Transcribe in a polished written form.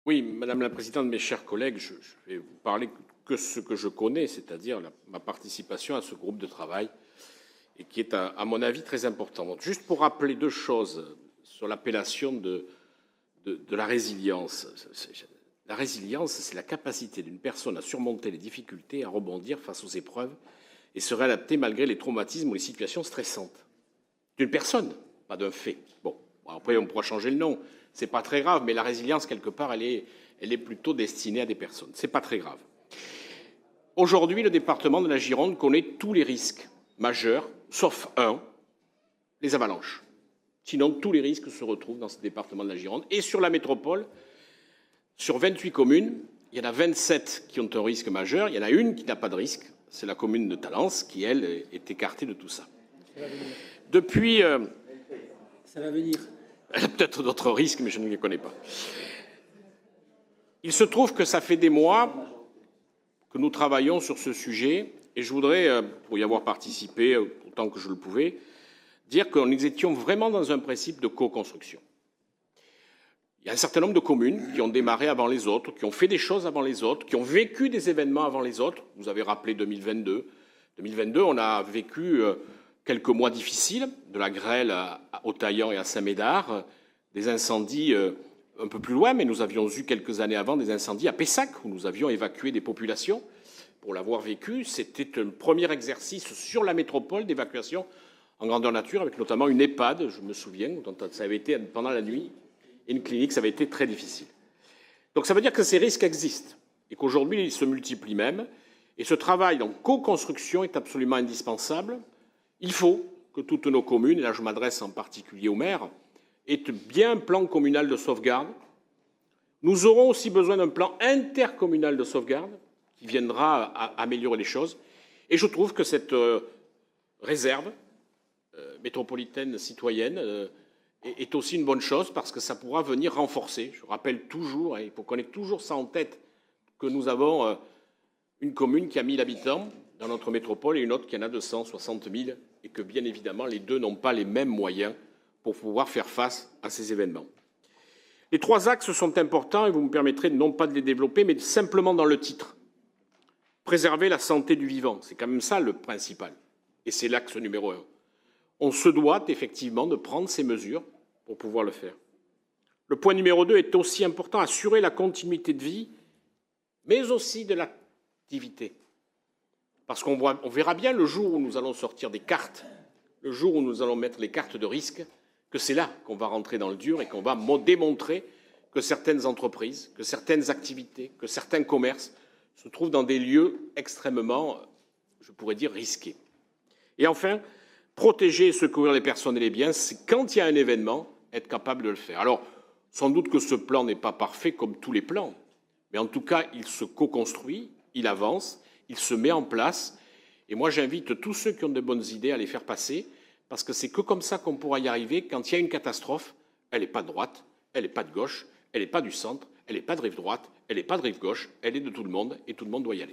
Oui, Madame la Présidente, mes chers collègues, je vais vous parler que ce que je connais, c'est-à-dire ma participation à ce groupe de travail, et qui est, à mon avis, très important. Donc, juste pour rappeler deux choses sur l'appellation de la résilience. La résilience, c'est la capacité d'une personne à surmonter les difficultés, à rebondir face aux épreuves et se réadapter malgré les traumatismes ou les situations stressantes. D'une personne, pas d'un fait. Bon, après, on pourra changer le nom. C'est pas très grave, mais la résilience, quelque part, elle est plutôt destinée à des personnes. C'est pas très grave. Aujourd'hui, le département de la Gironde connaît tous les risques majeurs, sauf un, les avalanches. Sinon, tous les risques se retrouvent dans ce département de la Gironde. Et sur la métropole, sur 28 communes, il y en a 27 qui ont un risque majeur. Il y en a une qui n'a pas de risque. C'est la commune de Talence qui, elle, est écartée de tout ça. Depuis... Ça va venir. Elle a peut-être d'autres risques, mais je ne les connais pas. Il se trouve que ça fait des mois que nous travaillons sur ce sujet, et je voudrais, pour y avoir participé autant que je le pouvais, dire que nous étions vraiment dans un principe de co-construction. Il y a un certain nombre de communes qui ont démarré avant les autres, qui ont fait des choses avant les autres, qui ont vécu des événements avant les autres. Vous avez rappelé 2022. 2022, on a vécu quelques mois difficiles, de la grêle au Taillan et à Saint-Médard, des incendies un peu plus loin, mais nous avions eu quelques années avant des incendies à Pessac, où nous avions évacué des populations. Pour l'avoir vécu, c'était un premier exercice sur la métropole d'évacuation en grandeur nature, avec notamment une EHPAD, je me souviens, dont ça avait été pendant la nuit, et une clinique, ça avait été très difficile. Donc ça veut dire que ces risques existent, et qu'aujourd'hui, ils se multiplient même, et ce travail en co-construction est absolument indispensable. Il faut que toutes nos communes, et là je m'adresse en particulier aux maires, aient bien un plan communal de sauvegarde. Nous aurons aussi besoin d'un plan intercommunal de sauvegarde qui viendra à améliorer les choses. Et je trouve que cette réserve métropolitaine citoyenne est aussi une bonne chose parce que ça pourra venir renforcer. Je rappelle toujours, et il faut qu'on ait toujours ça en tête, que nous avons une commune qui a 1000 habitants dans notre métropole et une autre qui en a 260 000 et que, bien évidemment, les deux n'ont pas les mêmes moyens pour pouvoir faire face à ces événements. Les trois axes sont importants et vous me permettrez non pas de les développer, mais simplement dans le titre. Préserver la santé du vivant, c'est quand même ça le principal. Et c'est l'axe numéro 1. On se doit effectivement de prendre ces mesures pour pouvoir le faire. Le point numéro 2 est aussi important, assurer la continuité de vie, mais aussi de l'activité. Parce qu'on verra bien le jour où nous allons sortir des cartes, le jour où nous allons mettre les cartes de risque, que c'est là qu'on va rentrer dans le dur et qu'on va démontrer que certaines entreprises, que certaines activités, que certains commerces se trouvent dans des lieux extrêmement, je pourrais dire, risqués. Et enfin, protéger et secourir les personnes et les biens, c'est quand il y a un événement, être capable de le faire. Alors, sans doute que ce plan n'est pas parfait comme tous les plans, mais en tout cas, il se co-construit, il avance, il se met en place. Et moi, j'invite tous ceux qui ont de bonnes idées à les faire passer, parce que c'est que comme ça qu'on pourra y arriver. Quand il y a une catastrophe, elle n'est pas de droite, elle n'est pas de gauche, elle n'est pas du centre, elle n'est pas de rive droite, elle n'est pas de rive gauche, elle est de tout le monde et tout le monde doit y aller.